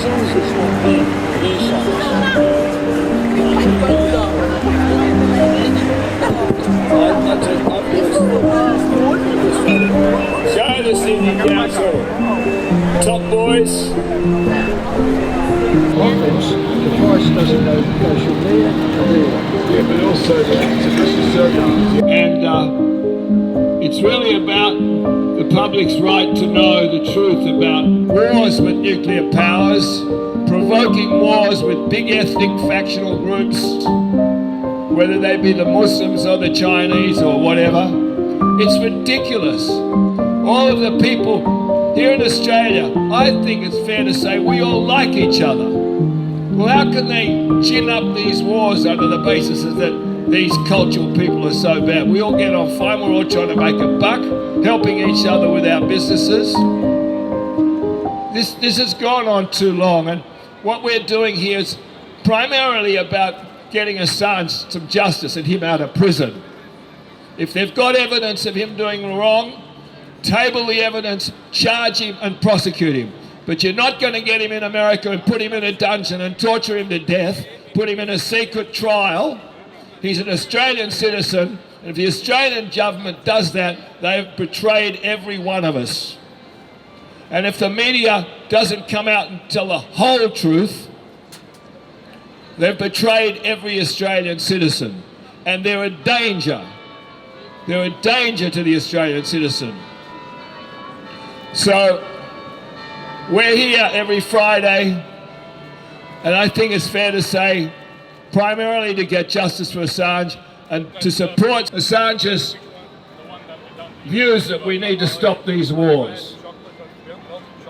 Show the Sydney Council. Top boys. Offence, the price doesn't go from there to there. Yeah, but also and it's really about the public's right to know the truth about wars with nuclear powers, provoking wars with big ethnic factional groups, whether they be the Muslims or the Chinese or whatever. It's ridiculous. All of the people here in Australia, I think it's fair to say we all like each other. Well, how can they gin up these wars under the basis that these cultural people are so bad? We all get on fine, we're all trying to make a buck, helping each other with our businesses. This has gone on too long, and what we're doing here is primarily about getting Assange some justice and him out of prison. If they've got evidence of him doing wrong, table the evidence, charge him and prosecute him. But you're not going to get him in America and put him in a dungeon and torture him to death, put him in a secret trial. He's an Australian citizen, and if the Australian government does that, they've betrayed every one of us. And if the media doesn't come out and tell the whole truth, they've betrayed every Australian citizen. And they're a danger. They're a danger to the Australian citizen. So, we're here every Friday, and I think it's fair to say, primarily to get justice for Assange and to support Assange's views that we need to stop these wars.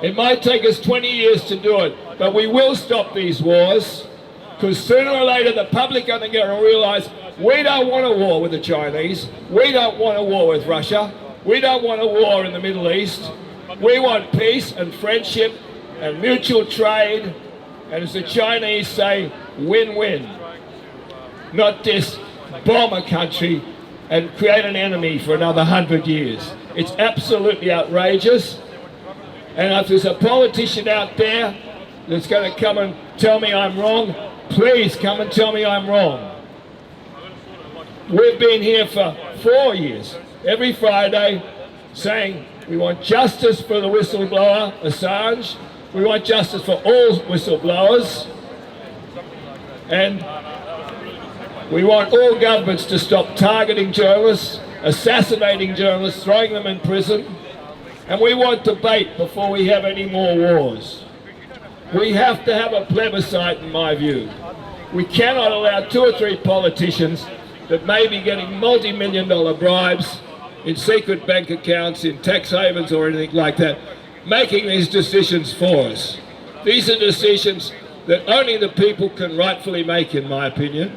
It might take us 20 years to do it, but we will stop these wars, because sooner or later the public are going to realise we don't want a war with the Chinese, we don't want a war with Russia, we don't want a war in the Middle East. We want peace and friendship and mutual trade, and as the Chinese say, win-win. Not just bomb a country and create an enemy for another 100 years. It's absolutely outrageous. And if there's a politician out there that's going to come and tell me I'm wrong, please come and tell me I'm wrong. We've been here for 4 years, every Friday, saying we want justice for the whistleblower, Assange. We want justice for all whistleblowers. And we want all governments to stop targeting journalists, assassinating journalists, throwing them in prison. And we want debate before we have any more wars. We have to have a plebiscite, in my view. We cannot allow 2 or 3 politicians that may be getting multi-million-dollar bribes in secret bank accounts, in tax havens or anything like that, making these decisions for us. These are decisions that only the people can rightfully make, in my opinion.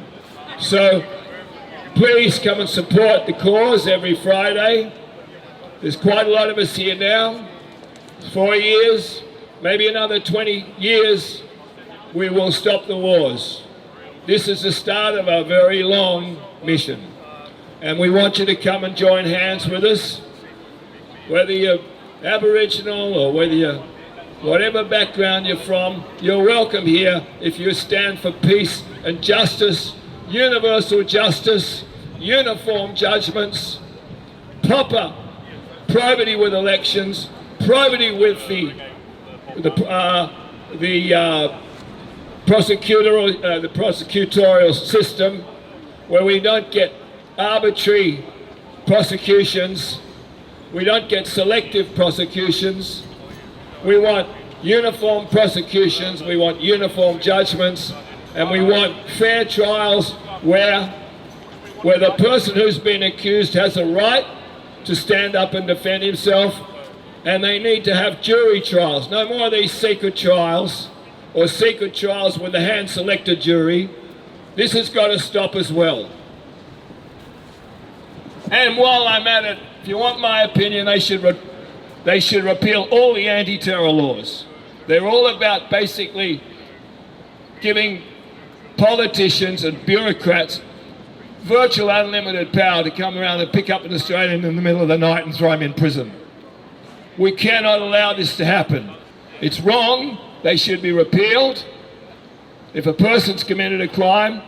So please come and support the cause every Friday. There's quite a lot of us here now. 4 years, maybe another 20 years, we will stop the wars. This is the start of a very long mission. And we want you to come and join hands with us, whether you're Aboriginal or whether you're whatever background you're from, you're welcome here if you stand for peace and justice, universal justice, uniform judgments, proper probity with elections, probity with the prosecutorial system, where we don't get arbitrary prosecutions, we don't get selective prosecutions. We want uniform prosecutions, we want uniform judgments, and we want fair trials where the person who's been accused has a right to stand up and defend himself, and they need to have jury trials. No more of these secret trials or secret trials with a hand-selected jury. This has got to stop as well. And while I'm at it, if you want my opinion, they should repeal all the anti-terror laws. They're all about basically giving politicians and bureaucrats virtual unlimited power to come around and pick up an Australian in the middle of the night and throw him in prison. We cannot allow this to happen. It's wrong, they should be repealed. If a person's committed a crime,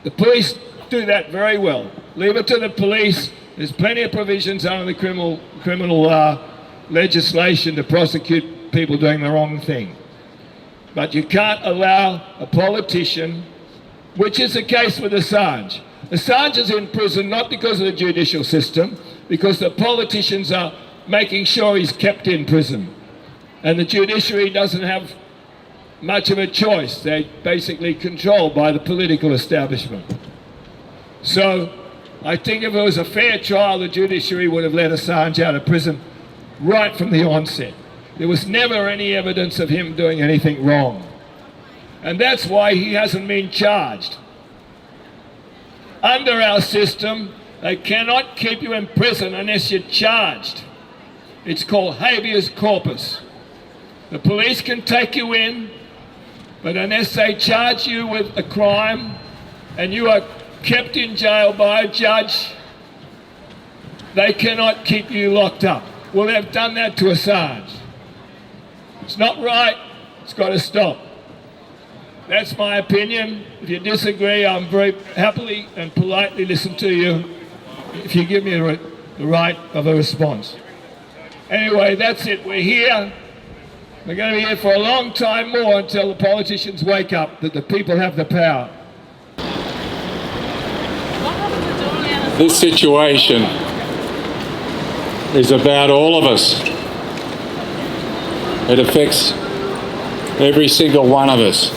the police do that very well. Leave it to the police. There's plenty of provisions under the criminal legislation to prosecute people doing the wrong thing. But you can't allow a politician, which is the case with Assange. Assange is in prison not because of the judicial system, because the politicians are making sure he's kept in prison. And the judiciary doesn't have much of a choice. They're basically controlled by the political establishment. So I think if it was a fair trial, the judiciary would have let Assange out of prison right from the onset. There was never any evidence of him doing anything wrong. And that's why he hasn't been charged. Under our system, they cannot keep you in prison unless you're charged. It's called habeas corpus. The police can take you in, but unless they charge you with a crime and you are kept in jail by a judge, they cannot keep you locked up. Well, they've done that to Assange. It's not right. It's got to stop. That's my opinion. If you disagree, I'm very happily and politely listen to you if you give me the right of a response. Anyway, that's it. We're here. We're going to be here for a long time more until the politicians wake up that the people have the power. This situation is about all of us. It affects every single one of us.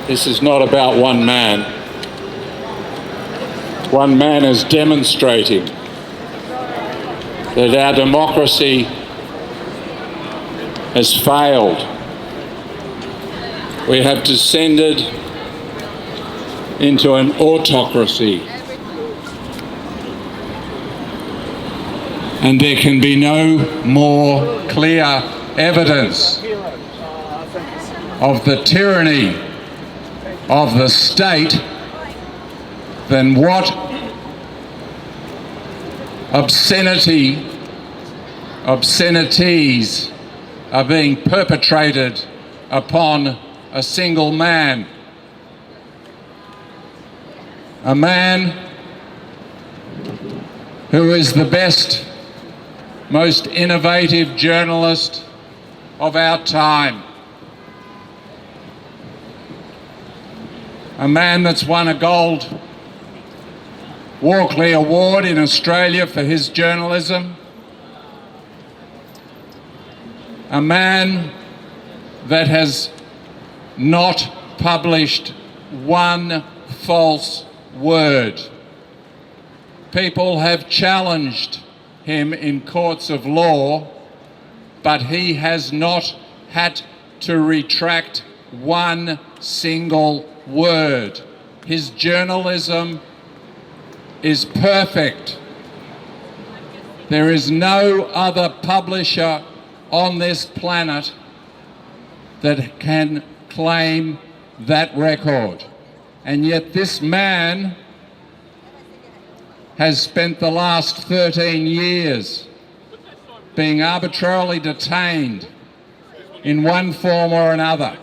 This is not about one man. One man is demonstrating that our democracy has failed. We have descended into an autocracy. And there can be no more clear evidence of the tyranny of the state than what obscenities are being perpetrated upon a single man. A man who is the best, most innovative journalist of our time. A man that's won a Gold Walkley Award in Australia for his journalism. A man that has not published one false word. People have challenged him in courts of law, but he has not had to retract one single word. His journalism is perfect. There is no other publisher on this planet that can claim that record. And yet this man has spent the last 13 years being arbitrarily detained in one form or another.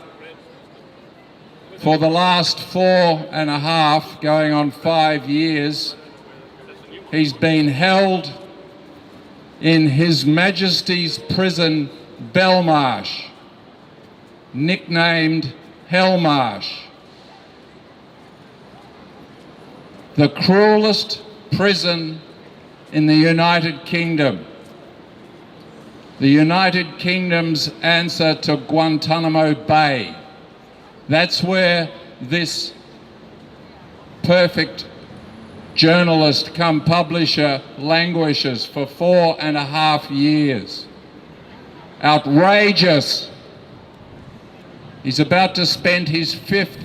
For the last 4.5, going on 5 years, he's been held in His Majesty's Prison, Belmarsh, nicknamed Hellmarsh, the cruelest prison in the United Kingdom. The United Kingdom's answer to Guantanamo Bay. That's where this perfect journalist come publisher languishes for 4.5 years. Outrageous. He's about to spend his 5th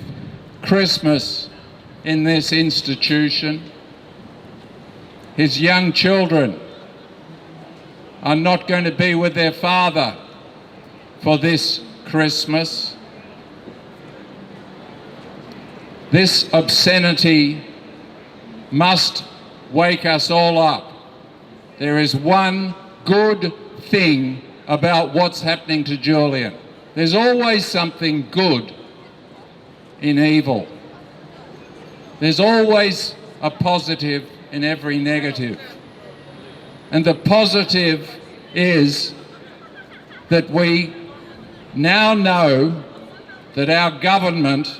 Christmas in this institution. His young children are not going to be with their father for this Christmas. This obscenity must wake us all up. There is one good thing about what's happening to Julian. there's always something good in evil. There's always a positive in every negative. And the positive is that we now know that our government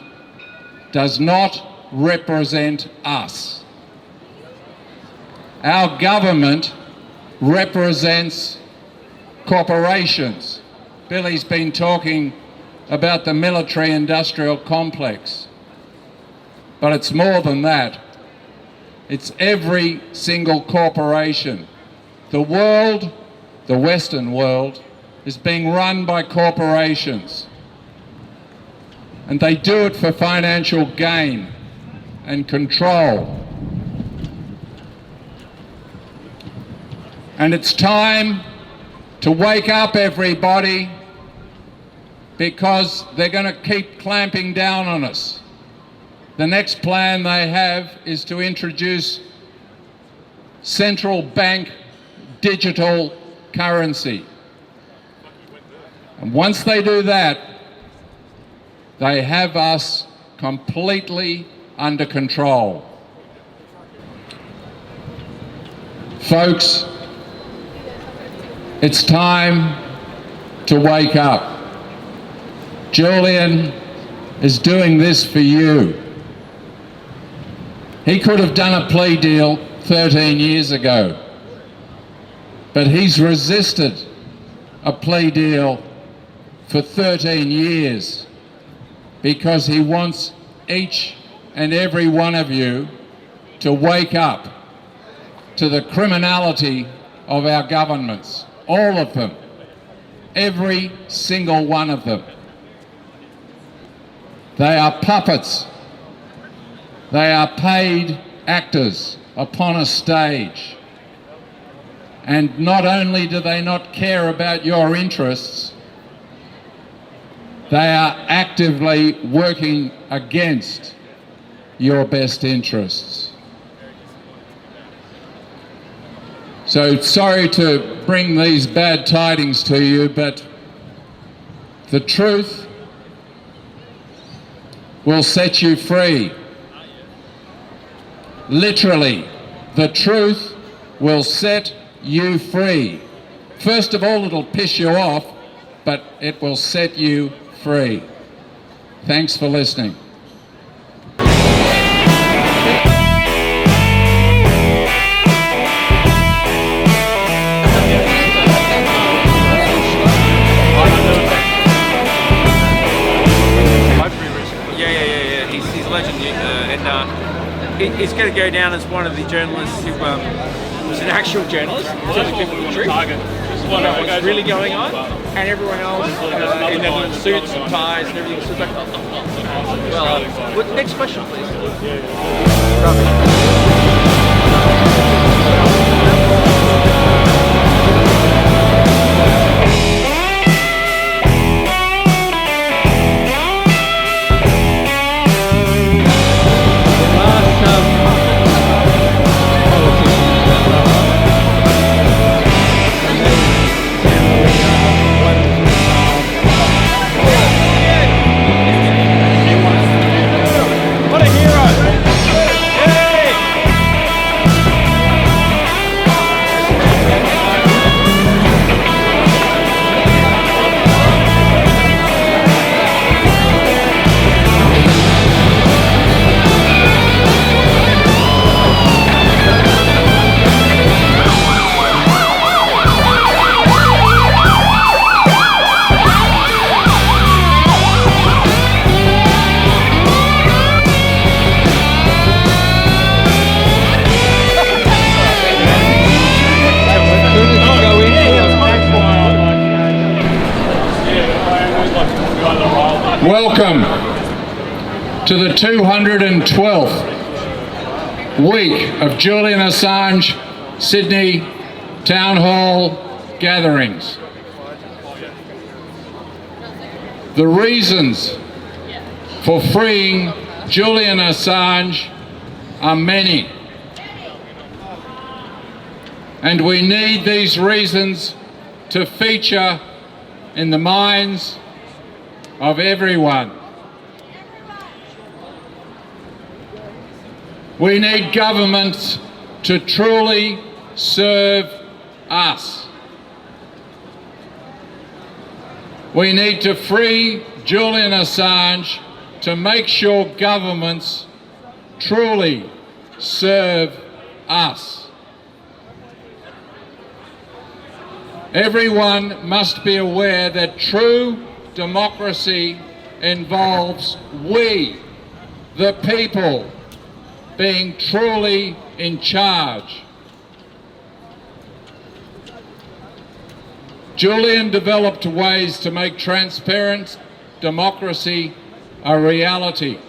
does not represent us. Our government represents corporations. Billy's been talking about the military-industrial complex, but it's more than that. It's every single corporation. The world, the Western world, is being run by corporations, and they do it for financial gain and control. And it's time to wake up, everybody, because they're going to keep clamping down on us. The next plan they have is to introduce central bank digital currency. And once they do that, they have us completely under control. Folks, it's time to wake up. Julian is doing this for you. He could have done a plea deal 13 years ago, but he's resisted a plea deal for 13 years because he wants each and every one of you to wake up to the criminality of our governments. All of them. Every single one of them. They are puppets. They are paid actors upon a stage. And not only do they not care about your interests, they are actively working against your best interests. So sorry to bring these bad tidings to you, but the truth will set you free. Literally, the truth will set you free. First of all, it'll piss you off, but it will set you free. Thanks for listening. He's going to go down as one of the journalists who was an actual journalist, telling people the truth about what's really going on, and everyone else in their little suits and ties and everything. So it's like, well, next question, please. Welcome to the 212th week of Julian Assange Sydney Town Hall gatherings. The reasons for freeing Julian Assange are many, and we need these reasons to feature in the minds of everyone. We need governments to truly serve us. We need to free Julian Assange to make sure governments truly serve us. Everyone must be aware that true democracy involves we, the people, being truly in charge. Julian developed ways to make transparent democracy a reality.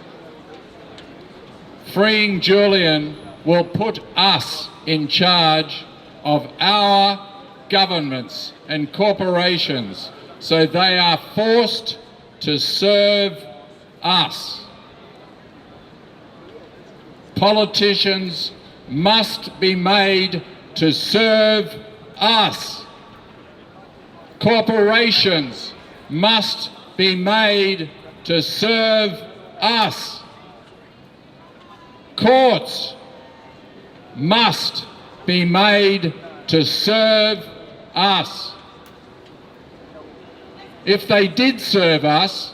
Freeing Julian will put us in charge of our governments and corporations so they are forced to serve us. Politicians must be made to serve us. Corporations must be made to serve us. Courts must be made to serve us. If they did serve us,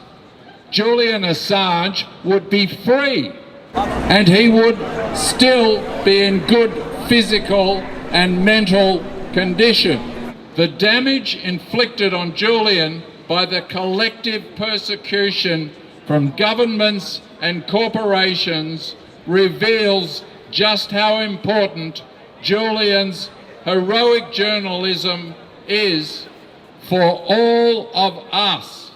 Julian Assange would be free and he would still be in good physical and mental condition. The damage inflicted on Julian by the collective persecution from governments and corporations reveals just how important Julian's heroic journalism is for all of us.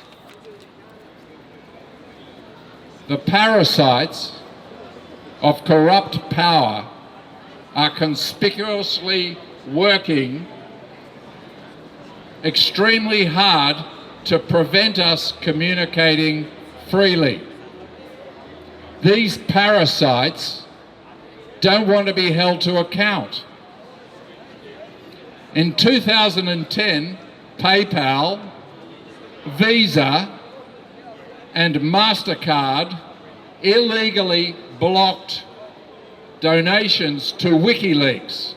The parasites of corrupt power are conspicuously working extremely hard to prevent us communicating freely. These parasites don't want to be held to account. In 2010, PayPal, Visa, and MasterCard illegally blocked donations to WikiLeaks,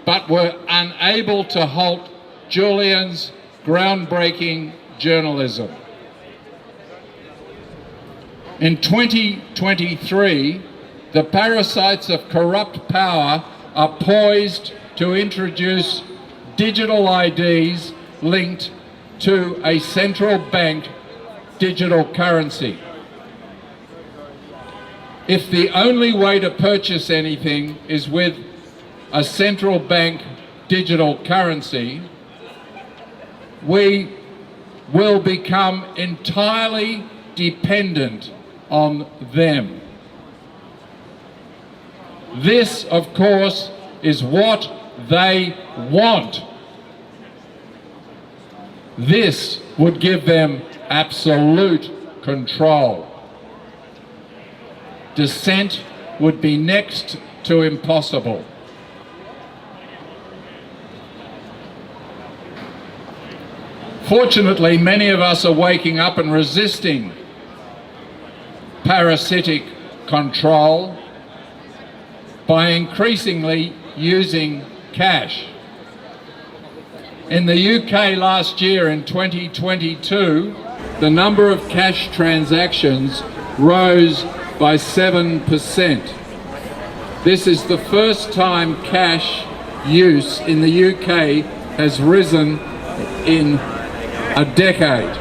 but were unable to halt Julian's groundbreaking journalism. In 2023, the parasites of corrupt power are poised to introduce digital IDs linked to a central bank digital currency. If the only way to purchase anything is with a central bank digital currency, we will become entirely dependent on them. This, of course, is what they want. This would give them absolute control. Dissent would be next to impossible. Fortunately, many of us are waking up and resisting parasitic control by increasingly using cash. In the UK last year, in 2022, the number of cash transactions rose by 7%. This is the first time cash use in the UK has risen in a decade.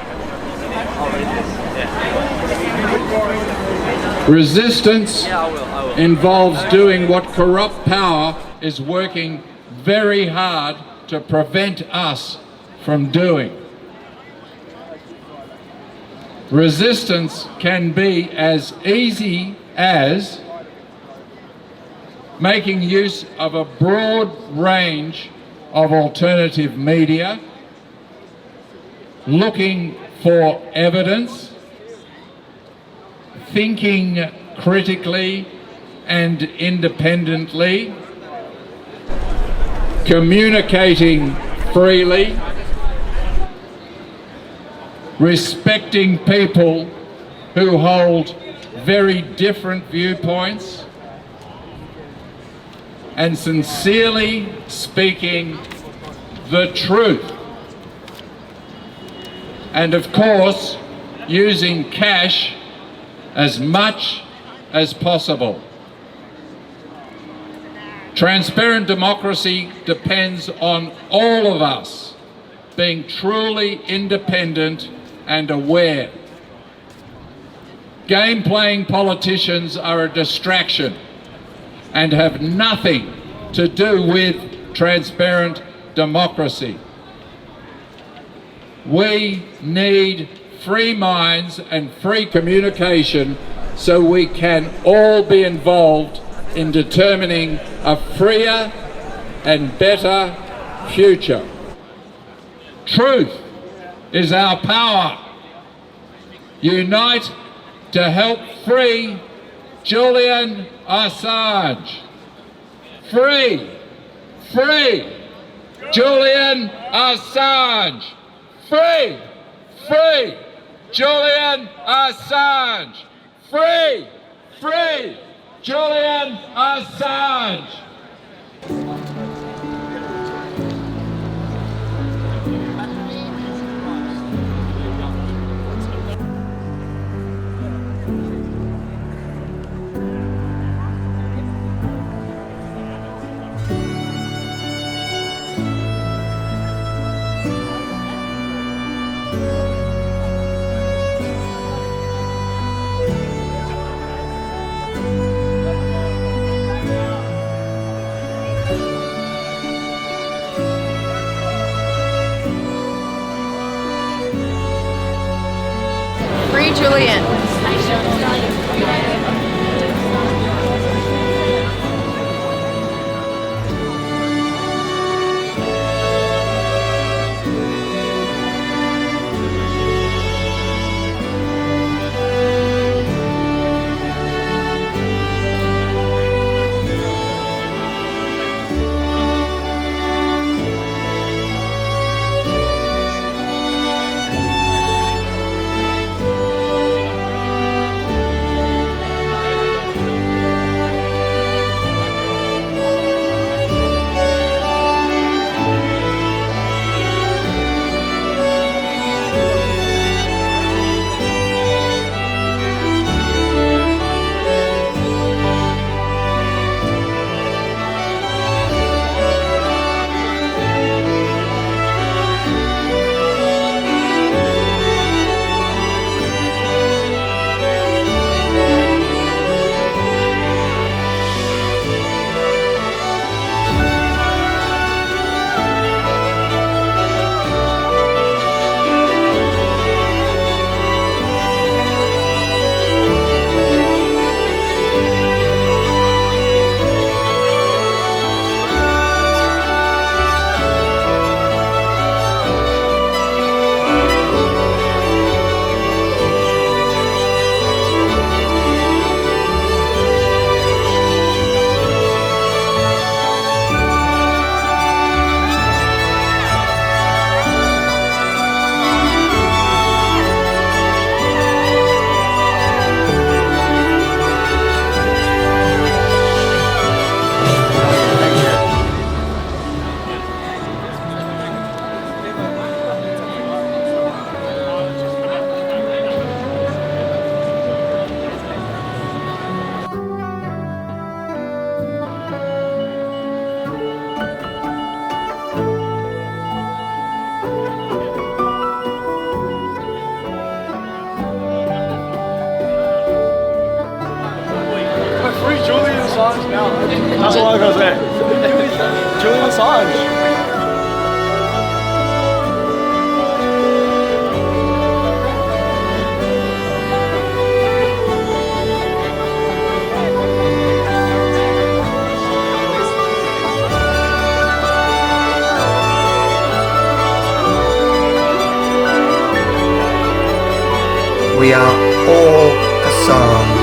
Resistance involves doing what corrupt power is working very hard to prevent us from doing. Resistance can be as easy as making use of a broad range of alternative media, looking for evidence, thinking critically and independently, communicating freely, respecting people who hold very different viewpoints, and sincerely speaking the truth. And of course, using cash as much as possible. Transparent democracy depends on all of us being truly independent and aware. Game-playing politicians are a distraction and have nothing to do with transparent democracy. We need free minds and free communication so we can all be involved in determining a freer and better future. Truth is our power. Unite to help free Julian Assange. Free! Free! Julian Assange! Free! Free! Julian Assange! Free! Free! Julian Assange! Free Julian. Assange now. That's all I gotta say. Julian Assange. We are all Assange.